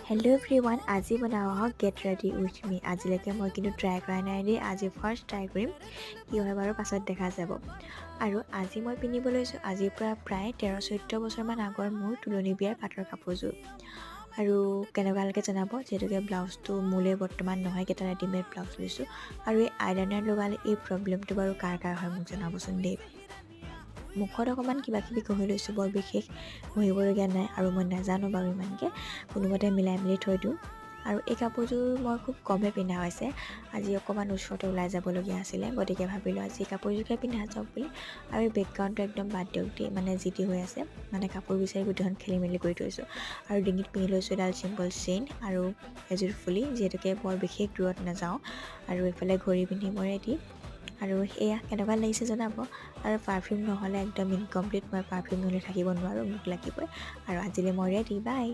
Hello' everyone, আজি বনাওঁ আহক গেট ৰেডি উইথ মি। আজিলৈকে মই কিন্তু ট্ৰাই কৰা নাই দেই, আজি ফাৰ্ষ্ট ট্ৰাই কৰিম। কি হয় বাৰু পাছত দেখা যাব। আৰু আজি মই পিন্ধিব লৈছোঁ আজিৰ পৰা প্ৰায় 13-14 বছৰমান আগৰ মোৰ তুলনি বিয়াৰ পাটৰ কাপোৰযোৰ। আৰু কেনেকুৱা লাগে জনাব, যিহেতুকে ব্লাউজটো মোলৈ বৰ্তমান নহয়, এটা ৰেডিমেড ব্লাউজ লৈছোঁ। আৰু এই আইলাইনাৰ লগালে এই প্ৰব্লেমটো বাৰু কাৰ হয় মোক জনাবচোন দেই। মুখত অকণমান কিবাকিবি ঘঁহি লৈছোঁ, বৰ বিশেষ ঘঁহিবলগীয়া নাই আৰু মই নাজানো বাৰু ইমানকৈ, কোনোমতে মিলাই মেলি থৈ দিওঁ। আৰু এই কাপোৰযোৰ মই খুব কমে পিন্ধা হৈছে, আজি অকণমান ওচৰতে ওলাই যাবলগীয়া আছিলে, গতিকে ভাবিলোঁ আজি কাপোৰযোৰকে পিন্ধা যাওক বুলি। আৰু এই বেকগ্ৰাউণ্ডটো একদম বাদ দিয়ক দেই, মানে যি টি হৈ আছে, মানে কাপোৰ বিচাৰি গোটেইখন খেলি মেলি কৰি থৈছোঁ। আৰু ডিঙিত পিন্ধি লৈছোঁ এডাল চিম্পল চেইন আৰু এযোৰ ফুলি, যিহেতুকে বৰ বিশেষ দূৰত নাযাওঁ। আৰু এইফালে ঘড়ী পিন্ধি মই ৰেডি। আৰু সেয়া কেনেকুৱা লাগিছে জনাব। আৰু পাৰফিউম নহ'লে একদম ইনকমপ্লিট, মই পাৰফিউম নহ'লে থাকিব নোৱাৰোঁ, মোক লাগিবই। আৰু আজিলৈ মই ৰেডি, বাই।